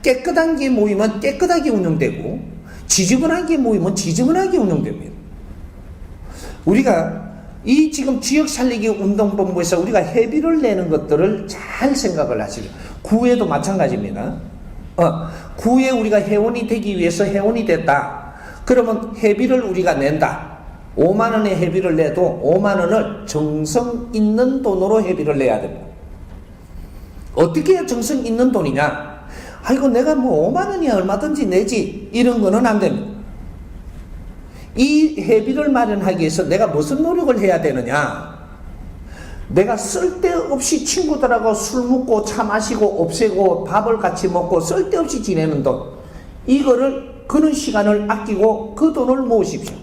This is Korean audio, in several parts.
깨끗한 게 모이면 깨끗하게 운영되고 지저분한 게 모이면 지저분하게 운영됩니다. 우리가 이 지금 지역살리기 운동본부에서 우리가 회비를 내는 것들을 잘 생각을 하시죠. 구에도 마찬가지입니다. 구에 우리가 회원이 되기 위해서 회원이 됐다. 그러면 회비를 우리가 낸다. 5만 원의 회비를 내도 5만 원을 정성 있는 돈으로 회비를 내야 됩니다. 어떻게 해야 정성 있는 돈이냐? 아이고 내가 뭐 5만 원이야 얼마든지 내지 이런 거는 안 됩니다. 이 회비를 마련하기 위해서 내가 무슨 노력을 해야 되느냐? 내가 쓸데없이 친구들하고 술 먹고 차 마시고 없애고 밥을 같이 먹고 쓸데없이 지내는 돈, 이거를 그런 시간을 아끼고 그 돈을 모으십시오.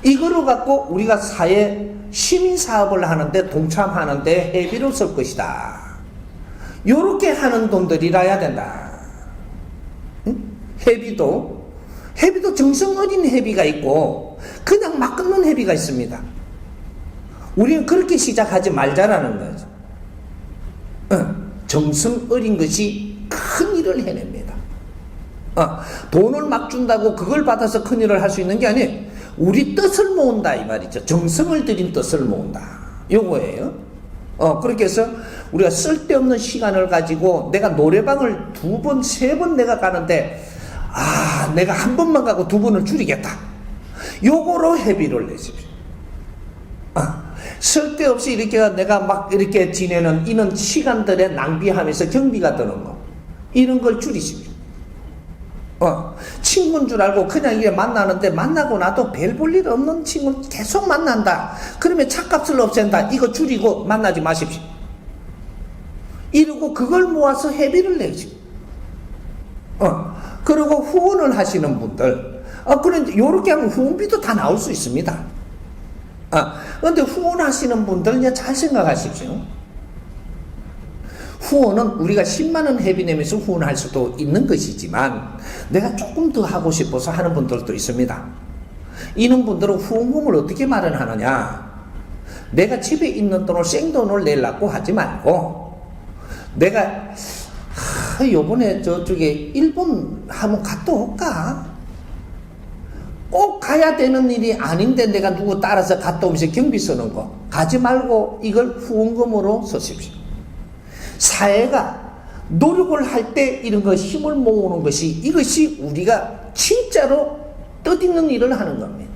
이거를 갖고 우리가 사회 시민사업을 하는데 동참하는데 회비를 쓸 것이다. 요렇게 하는 돈들이라야 된다. 회비도 정성 어린 회비가 있고 그냥 막 끊는 회비가 있습니다. 우리는 그렇게 시작하지 말자라는 거죠. 정성 어린 것이 큰 일을 해냅니다. 돈을 막 준다고 그걸 받아서 큰 일을 할 수 있는 게 아니에요. 우리 뜻을 모은다 이 말이죠. 정성을 들인 뜻을 모은다. 요거예요. 그렇게 해서 우리가 쓸데없는 시간을 가지고 내가 노래방을 2번, 3번 내가 가는데 내가 한 번만 가고 2번을 줄이겠다. 요거로 회비를 내십시오. 쓸데없이 이렇게 내가 막 이렇게 지내는 이런 시간들에 낭비하면서 경비가 드는 거, 이런 걸 줄이십시오. 친구인 줄 알고 그냥 이게 만나는데 만나고 나도 별 볼 일 없는 친구 계속 만난다. 그러면 차값을 없앤다. 이거 줄이고 만나지 마십시오. 이러고 그걸 모아서 회비를 내십시오. 그리고 후원을 하시는 분들, 그런데 요렇게 하면 후원비도 다 나올 수 있습니다. 그런데 후원하시는 분들 잘 생각하십시오. 후원은 우리가 10만원 회비 내면서 후원할 수도 있는 것이지만 내가 조금 더 하고 싶어서 하는 분들도 있습니다. 이런 분들은 후원금을 어떻게 마련하느냐? 내가 집에 있는 돈을 생돈을 내려고 하지 말고 내가 요번에 저쪽에 일본 한번 갔다 올까? 꼭 가야 되는 일이 아닌데 내가 누구 따라서 갔다 오면서 경비 쓰는 거 가지 말고 이걸 후원금으로 쓰십시오. 사회가 노력을 할 때 이런 거 힘을 모으는 것이, 이것이 우리가 진짜로 뜻있는 일을 하는 겁니다.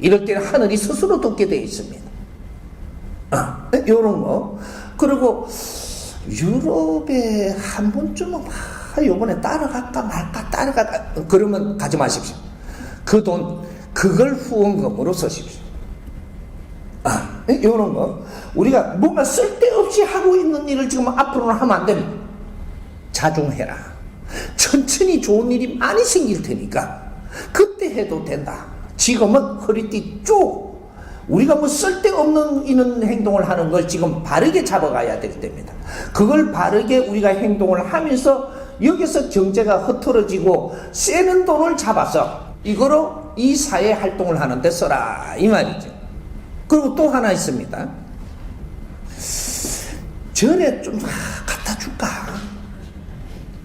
이럴 때는 하늘이 스스로 돕게 되어 있습니다. 요런 거. 그리고 유럽에 한 번쯤은 요번에 따라갈까 말까 그러면 가지 마십시오. 그 돈 그걸 후원금으로 쓰십시오. 요런 거. 우리가 뭔가 쓸데없이 하고 있는 일을 지금 앞으로는 하면 안 됩니다. 자중해라. 천천히 좋은 일이 많이 생길 테니까 그때 해도 된다. 지금은 허리띠 쭉, 우리가 뭐 쓸데없는 이런 행동을 하는 걸 지금 바르게 잡아가야 될 때입니다. 그걸 바르게 우리가 행동을 하면서 여기서 경제가 흐트러지고 세는 돈을 잡아서 이거로 이 사회 활동을 하는데 써라 이 말이죠. 그리고 또 하나 있습니다. 절에 좀 갖다 줄까?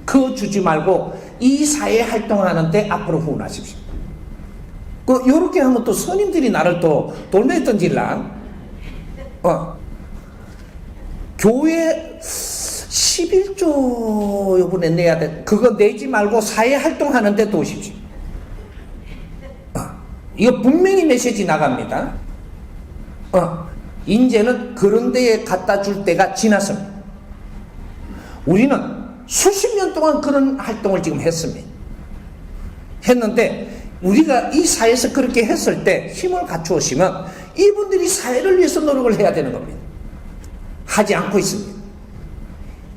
그거 주지 말고 이 사회 활동을 하는데 앞으로 후원하십시오. 요렇게 하면 또 스님들이 나를 또 돌멩이 던질라. 교회 11조 요번에 내야 돼. 그거 내지 말고 사회 활동하는데 도우십시오. 이거 분명히 메시지 나갑니다. 이제는 그런 데에 갖다 줄 때가 지났습니다. 우리는 수십 년 동안 그런 활동을 지금 했는데 우리가 이 사회에서 그렇게 했을 때 힘을 갖추었으면 이분들이 사회를 위해서 노력을 해야 되는 겁니다. 하지 않고 있습니다.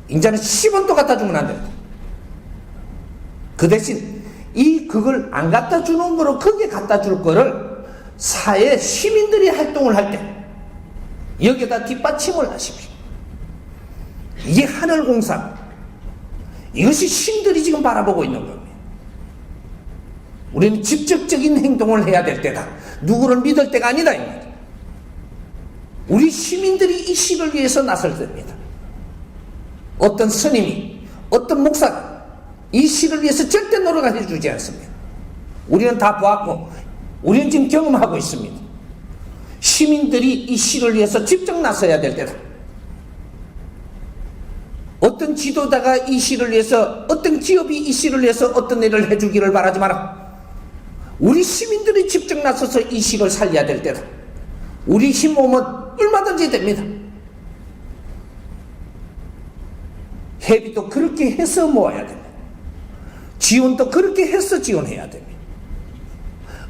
이제는 10원도 갖다 주면 안 됩니다. 그 대신 그걸 안 갖다 주는 거로 거기에 갖다 줄 거를 사회 시민들이 활동을 할 때 여기에다 뒷받침을 하십시오. 이게 하늘공사, 이것이 신들이 지금 바라보고 있는 겁니다. 우리는 직접적인 행동을 해야 될 때다. 누구를 믿을 때가 아니다. 우리 시민들이 이 시를 위해서 나설 때입니다. 어떤 스님이, 어떤 목사가 이 시를 위해서 절대 노력을 해주지 않습니다. 우리는 다 보았고 우리는 지금 경험하고 있습니다. 시민들이 이 시를 위해서 직접 나서야 될 때다. 어떤 지도자가 이 시를 위해서, 어떤 기업이 이 시를 위해서 어떤 일을 해주기를 바라지 마라. 우리 시민들이 직접 나서서 이 시를 살려야 될 때다. 우리 힘 모으면 얼마든지 됩니다. 회비도 그렇게 해서 모아야 됩니다. 지원도 그렇게 해서 지원해야 됩니다.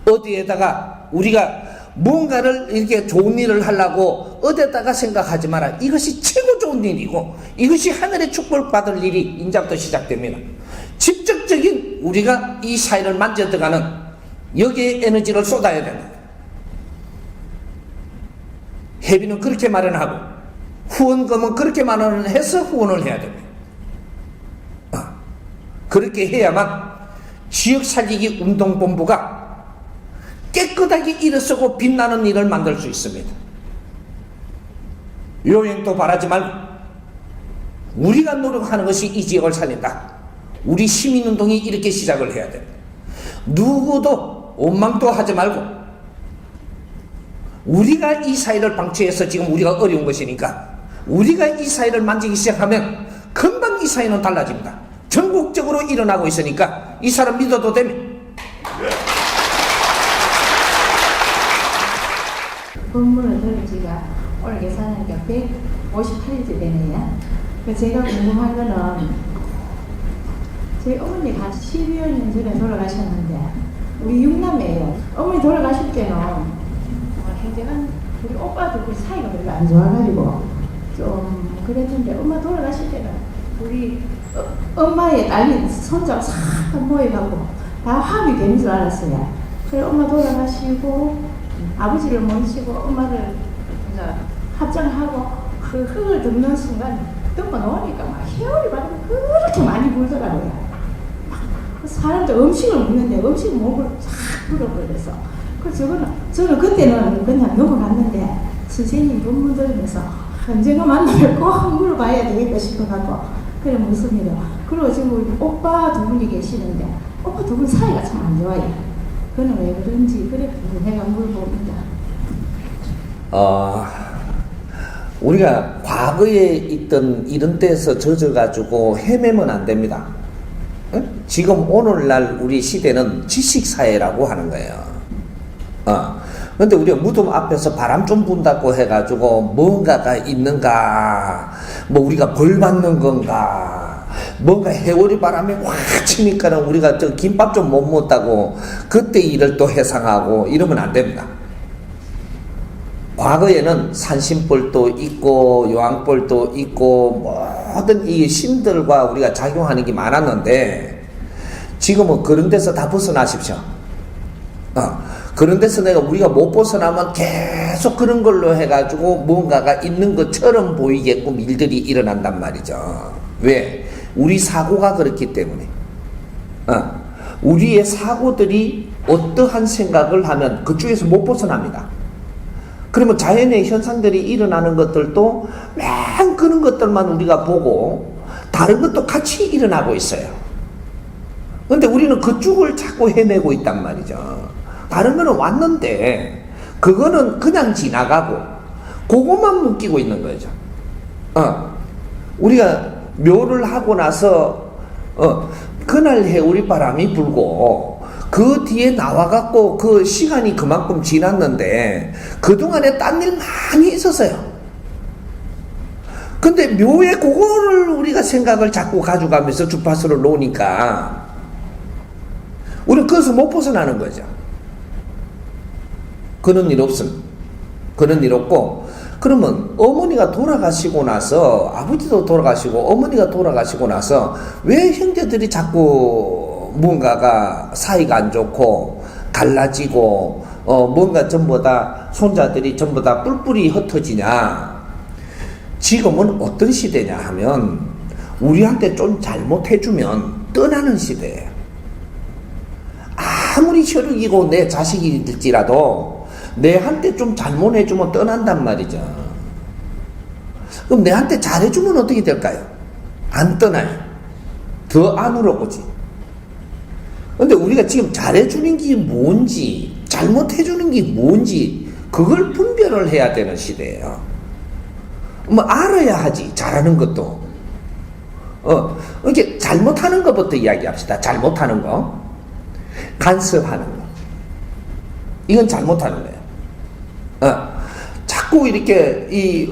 어디에다가 우리가 뭔가를 이렇게 좋은 일을 하려고 어디에다가 생각하지 마라. 이것이 최고 좋은 일이고 이것이 하늘의 축복받을 일이 이제부터 시작됩니다. 직접적인 우리가 이 사회를 만져들어가는 여기에 에너지를 쏟아야 됩니다. 회비는 그렇게 마련하고 후원금은 그렇게 마련해서 후원을 해야 됩니다. 그렇게 해야만 지역 살리기 운동본부가 깨끗하게 일어서고 빛나는 일을 만들 수 있습니다. 요행도 바라지 말고 우리가 노력하는 것이 이 지역을 살린다. 우리 시민운동이 이렇게 시작을 해야 됩니다. 누구도 원망도 하지 말고 우리가 이 사회를 방치해서 지금 우리가 어려운 것이니까 우리가 이 사회를 만지기 시작하면 금방 이 사회는 달라집니다. 전국적으로 일어나고 있으니까 이 사람 믿어도 됩니다. 건물을 들은 지가 오늘 계산하니까 158일째 되네요. 제가 궁금한 거는 저희 어머니가 12여 년 전에 돌아가셨는데 우리 6남매예요. 어머니 돌아가실 때는 행정한 우리 오빠도 그 사이가 별로 안 좋아가지고 좀 그랬는데 엄마 돌아가실 때는 우리 엄마의 딸린 손자가 싹 모여가고 다 화합이 되는 줄 알았어요. 그래 엄마 돌아가시고 아버지를 모시고 엄마를 이제 합장하고 그 흙을 덮는 순간 덮어 놓으니까 막 혈이 바람이 그렇게 많이 불더라고요. 그 사람들 음식을 먹는데 음식 목을 쫙 불어버려서 저는 그때는 그냥 넘어갔는데 선생님 본문 들으면서 언젠가 만나면 꼭 물어봐야 되겠다 싶어갖고 그래 묻습니다. 그리고 지금 우리 오빠 두 분이 계시는데 오빠 두 분 사이가 참 안 좋아요. 그는 왜 그런지 그래 내가 물어봅니다. 우리가 과거에 있던 이런 데서 젖어가지고 헤매면 안 됩니다. 응? 지금 오늘날 우리 시대는 지식사회라고 하는 거예요. 근데 우리가 무덤 앞에서 바람 좀 분다고 해가지고 뭔가가 있는가, 뭐 우리가 벌 받는 건가, 뭔가 해오리 바람이 확 치니까는 우리가 저 김밥 좀 못 먹었다고 그때 일을 또 해상하고 이러면 안 됩니다. 과거에는 산신벌도 있고 요양벌도 있고 모든 이 신들과 우리가 작용하는 게 많았는데 지금은 그런 데서 다 벗어나십시오. 그런 데서 우리가 못 벗어나면 계속 그런 걸로 해가지고 뭔가가 있는 것처럼 보이게끔 일들이 일어난단 말이죠. 왜? 우리 사고가 그렇기 때문에. 우리의 사고들이 어떠한 생각을 하면 그쪽에서 못 벗어납니다. 그러면 자연의 현상들이 일어나는 것들도 맨 그런 것들만 우리가 보고 다른 것도 같이 일어나고 있어요. 그런데 우리는 그쪽을 자꾸 헤매고 있단 말이죠. 다른 거는 왔는데 그거는 그냥 지나가고 그것만 묶이고 있는 거죠. 우리가 묘를 하고 나서 그날 해오리 바람이 불고 그 뒤에 나와갖고 그 시간이 그만큼 지났는데 그동안에 딴 일 많이 있었어요. 근데 묘에 그거를 우리가 생각을 자꾸 가져가면서 주파수를 놓으니까 우리는 그것을 못 벗어나는 거죠. 그런 일 없음. 그런 일 없고, 그러면 어머니가 돌아가시고 나서, 아버지도 돌아가시고, 어머니가 돌아가시고 나서, 왜 형제들이 자꾸 뭔가가 사이가 안 좋고, 갈라지고, 뭔가 전부 다, 손자들이 전부 다 뿔뿔이 흩어지냐? 지금은 어떤 시대냐 하면, 우리한테 좀 잘못해주면 떠나는 시대예요. 아무리 혈육이고 내 자식일지라도, 내한테 좀 잘못해주면 떠난단 말이죠. 그럼 내한테 잘해주면 어떻게 될까요? 안 떠나요. 더 안으로 오지. 근데 우리가 지금 잘해주는 게 뭔지, 잘못해주는 게 뭔지, 그걸 분별을 해야 되는 시대예요. 뭐, 알아야 하지, 잘하는 것도. 이렇게 잘못하는 것부터 이야기합시다. 잘못하는 거. 간섭하는 거. 이건 잘못하는 거예요. 자꾸 이렇게,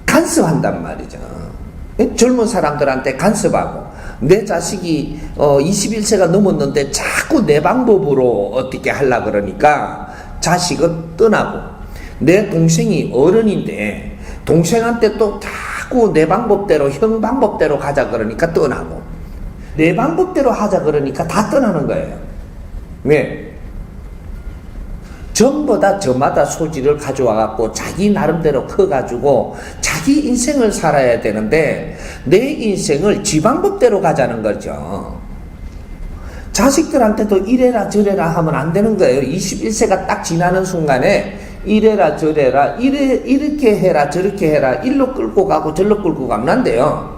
간섭한단 말이죠. 젊은 사람들한테 간섭하고, 내 자식이 21세가 넘었는데 자꾸 내 방법으로 어떻게 하려 그러니까 자식은 떠나고, 내 동생이 어른인데 동생한테 또 자꾸 내 방법대로, 형 방법대로 가자 그러니까 떠나고, 내 방법대로 하자 그러니까 다 떠나는 거예요. 왜? 전부 다 저마다 소질을 가져와 갖고 자기 나름대로 커가지고 자기 인생을 살아야 되는데 내 인생을 지 방법대로 가자는 거죠. 자식들한테도 이래라 저래라 하면 안 되는 거예요. 21세가 딱 지나는 순간에 이래라 저래라, 이렇게 해라 저렇게 해라, 일로 끌고 가고 절로 끌고 가면 안 돼요.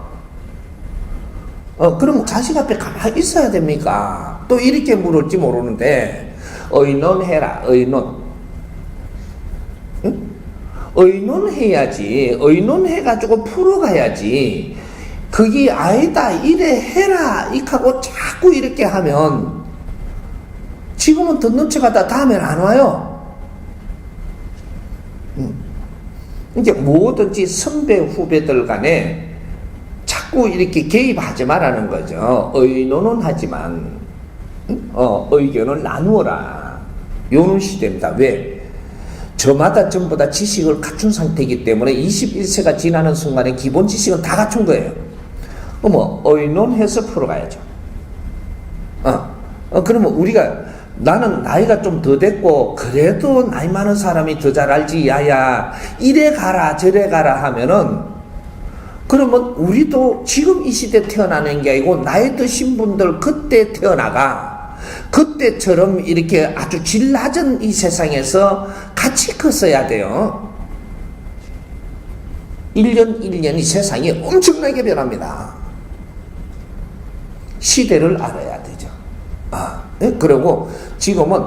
그럼 자식 앞에 가만히 있어야 됩니까? 또 이렇게 물을지 모르는데 의논해라, 의논. 응? 의논해야지. 의논해가지고 풀어가야지. 그게 아니다, 이래 해라, 이하고 자꾸 이렇게 하면 지금은 듣는 척 하다 다음엔 안 와요. 이제 뭐든지 선배, 후배들 간에 자꾸 이렇게 개입하지 말라는 거죠. 의논은 하지만 의견을 나누어라. 요런 시대입니다. 왜? 저마다 전부 다 지식을 갖춘 상태이기 때문에 21세가 지나는 순간에 기본 지식은 다 갖춘 거예요. 의논해서 풀어가야죠. 그러면 우리가, 나는 나이가 좀 더 됐고 그래도 나이 많은 사람이 더 잘 알지, 야야 이래 가라 저래 가라 하면은, 그러면 우리도 지금 이 시대 태어나는 게 아니고 나이 드신 분들 그때 태어나가 그때처럼 이렇게 아주 질 낮은 이 세상에서 같이 컸어야 돼요. 1년 1년이 세상이 엄청나게 변합니다. 시대를 알아야 되죠. 네? 그리고 지금은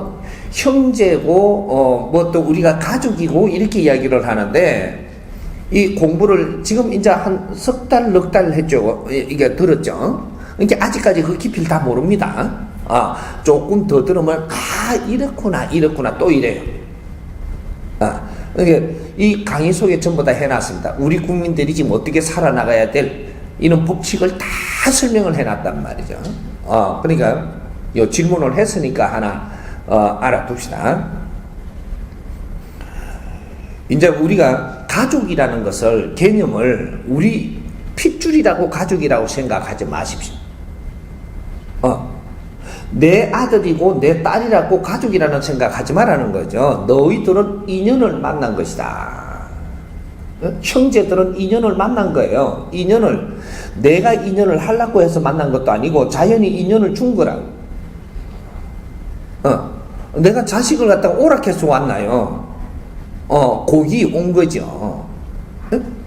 형제고 뭐 또 우리가 가족이고 이렇게 이야기를 하는데, 이 공부를 지금 이제 한 석 달, 넉 달 했죠. 이게 들었죠. 그러니까 아직까지 그 깊이를 다 모릅니다. 조금 더 들으면 이렇구나 또 이래요. 그러니까 이 강의 속에 전부 다 해놨습니다. 우리 국민들이 지금 어떻게 살아나가야 될 이런 법칙을 다 설명을 해놨단 말이죠. 그러니까 요 질문을 했으니까 하나 알아둡시다. 이제 우리가 가족이라는 것을, 개념을 우리 핏줄이라고 가족이라고 생각하지 마십시오. 내 아들이고 내 딸이라고 가족이라는 생각하지 말라는 거죠. 너희들은 인연을 만난 것이다. 형제들은 인연을 만난 거예요. 인연을 내가 인연을 하려고 해서 만난 것도 아니고 자연히 인연을 준 거라고. 내가 자식을 갖다가 오락해서 왔나요? 고기 온 거죠.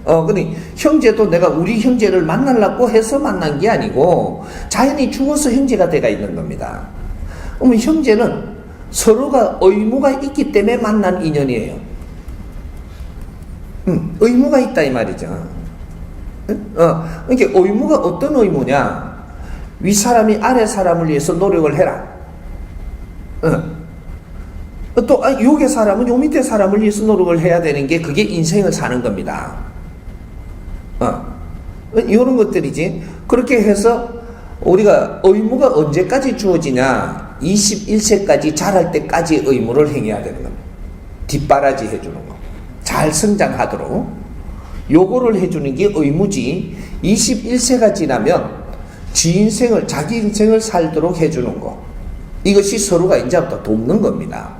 근데 형제도 내가 우리 형제를 만나려고 해서 만난 게 아니고 자연히 죽어서 형제가 돼가 있는 겁니다. 그러면 형제는 서로가 의무가 있기 때문에 만난 인연이에요. 의무가 있다 이 말이죠. 그러니까 의무가 어떤 의무냐? 위 사람이 아래 사람을 위해서 노력을 해라. 또 요게 사람은 요 밑에 사람을 위해서 노력을 해야 되는 게 그게 인생을 사는 겁니다. 이런 것들이지. 그렇게 해서 우리가 의무가 언제까지 주어지냐? 21세까지 자랄 때까지 의무를 행해야 되는 겁니다. 뒷바라지 해주는 거, 잘 성장하도록 요거를 해주는 게 의무지. 21세가 지나면 지 인생을, 자기 인생을 살도록 해주는 거, 이것이 서로가 이제부터 돕는 겁니다.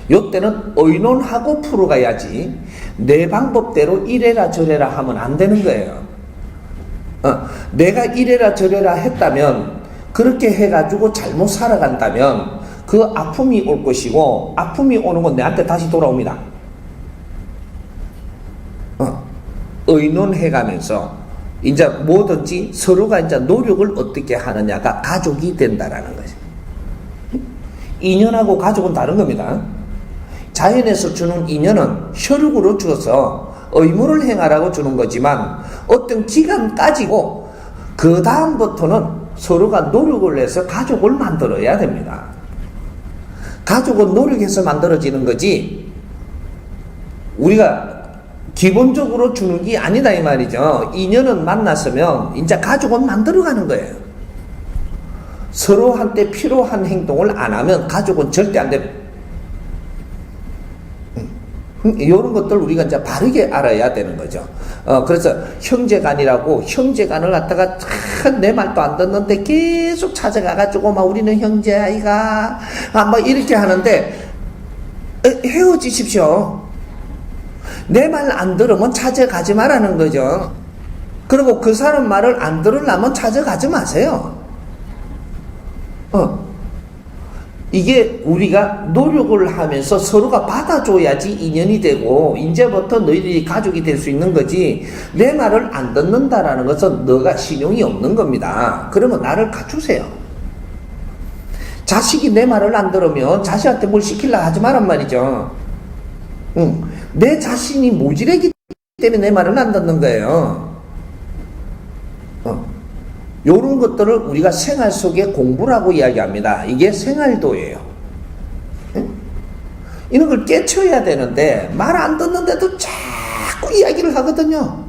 요때는 의논하고 풀어가야지 내 방법대로 이래라 저래라 하면 안 되는 거예요. 내가 이래라 저래라 했다면, 그렇게 해가지고 잘못 살아간다면 그 아픔이 올 것이고, 아픔이 오는 건 내한테 다시 돌아옵니다. 의논해가면서 이제 뭐든지 서로가 이제 노력을 어떻게 하느냐가 가족이 된다라는 거죠. 인연하고 가족은 다른 겁니다. 자연에서 주는 인연은 혈육으로 주어서 의무를 행하라고 주는 거지만 어떤 기간까지고 그 다음부터는 서로가 노력을 해서 가족을 만들어야 됩니다. 가족은 노력해서 만들어지는 거지 우리가 기본적으로 주는 게 아니다 이 말이죠. 인연은 만났으면 이제 가족은 만들어가는 거예요. 서로한테 필요한 행동을 안 하면 가족은 절대 안 됩니다. 이런 것들 우리가 이제 바르게 알아야 되는 거죠. 그래서 형제간이라고 형제간을 갖다가 내 말도 안 듣는데 계속 찾아가가지고 막 우리는 형제 아이가 막 이렇게 하는데 헤어지십시오. 내 말 안 들으면 찾아가지 말라는 거죠. 그리고 그 사람 말을 안 들으려면 찾아가지 마세요. 이게 우리가 노력을 하면서 서로가 받아줘야지 인연이 되고 이제부터 너희들이 가족이 될 수 있는 거지 내 말을 안 듣는다라는 것은 너가 신용이 없는 겁니다. 그러면 나를 갖추세요. 자식이 내 말을 안 들으면 자식한테 뭘 시키려 하지 말란 말이죠. 내 자신이 모질하기 때문에 내 말을 안 듣는 거예요. 요런 것들을 우리가 생활 속에 공부라고 이야기합니다. 이게 생활도예요. 이런 걸 깨쳐야 되는데 말 안 듣는데도 자꾸 이야기를 하거든요.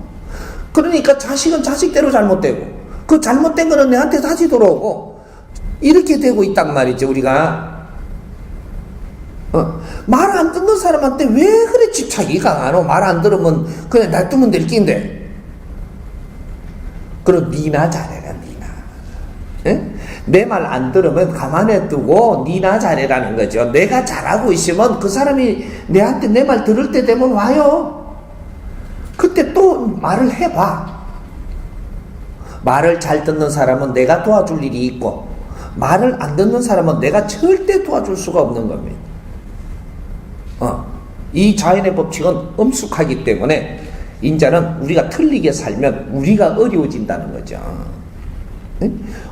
그러니까 자식은 자식대로 잘못되고 그 잘못된 거는 내한테 다시 돌아오고 이렇게 되고 있단 말이죠. 우리가 말 안 듣는 사람한테 왜 그래 집착이 강하노? 말 안 들으면 그냥 놔두면 될 낀데. 그럼 니나 잘해라 니나. 내 말 안 들으면 가만히 두고 니나 잘해라는 거죠. 내가 잘하고 있으면 그 사람이 내한테 내 말 들을 때 되면 와요. 그때 또 말을 해봐. 말을 잘 듣는 사람은 내가 도와줄 일이 있고 말을 안 듣는 사람은 내가 절대 도와줄 수가 없는 겁니다. 이 자연의 법칙은 엄숙하기 때문에 인자는 우리가 틀리게 살면 우리가 어려워진다는 거죠.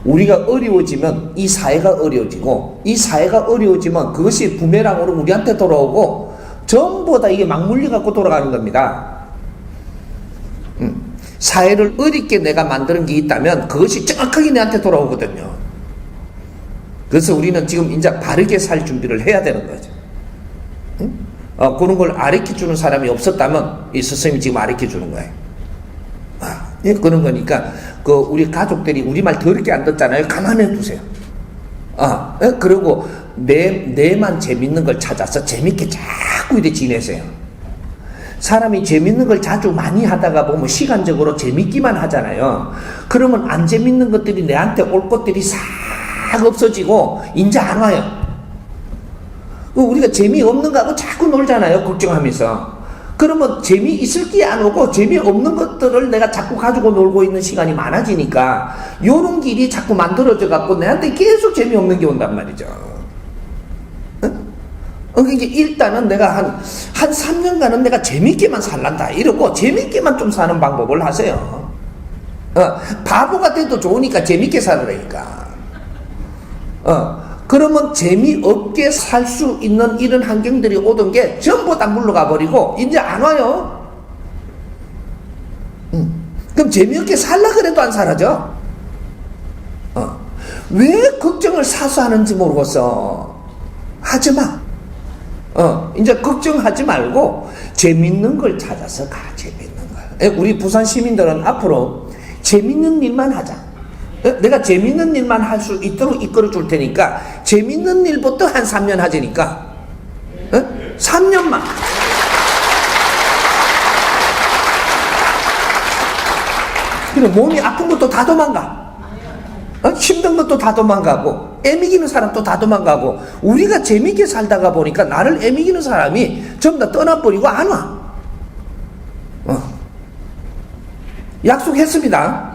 우리가 어려워지면 이 사회가 어려워지고 이 사회가 어려워지면 그것이 부메랑으로 우리한테 돌아오고 전부 다 이게 막물려 갖고 돌아가는 겁니다. 사회를 어렵게 내가 만드는 게 있다면 그것이 정확하게 내한테 돌아오거든요. 그래서 우리는 지금 이제 바르게 살 준비를 해야 되는 거죠. 그런 걸 가르쳐주는 사람이 없었다면 이 스승님이 지금 가르쳐주는 거예요. 그런 거니까 우리 가족들이 우리 말 더럽게 안 듣잖아요. 가만히 두세요. 그리고 내만 재밌는 걸 찾아서 재밌게 자꾸 이렇게 지내세요. 사람이 재밌는 걸 자주 많이 하다가 보면 시간적으로 재밌기만 하잖아요. 그러면 안 재밌는 것들이 내한테 올 것들이 싹 없어지고 이제 안 와요. 우리가 재미없는 거하고 자꾸 놀잖아요. 걱정하면서. 그러면 재미있을 게 안 오고 재미없는 것들을 내가 자꾸 가지고 놀고 있는 시간이 많아지니까 요런 길이 자꾸 만들어져 갖고 내한테 계속 재미없는 게 온단 말이죠. 그러니까 일단은 내가 한 3년간은 내가 재밌게만 살란다 이러고 재밌게만 좀 사는 방법을 하세요. 바보가 돼도 좋으니까 재밌게 살으라니까. 그러면 재미없게 살 수 있는 이런 환경들이 오던 게 전부 다 물러가 버리고 이제 안 와요. 그럼 재미없게 살라 그래도 안 사라져. 왜 걱정을 사서 하는지 모르겠어. 하지마. 이제 걱정하지 말고 재밌는 걸 찾아서 가. 재밌는 걸. 우리 부산 시민들은 앞으로 재밌는 일만 하자. 내가 재밌는 일만 할 수 있도록 이끌어 줄 테니까 재밌는 일부터 한 3년 하자니까 3년만 그래 몸이 아픈 것도 다 도망가 힘든 것도 다 도망가고 애미기는 사람도 다 도망가고 우리가 재밌게 살다가 보니까 나를 애미기는 사람이 전부 다 떠나버리고 안 와. 약속했습니다.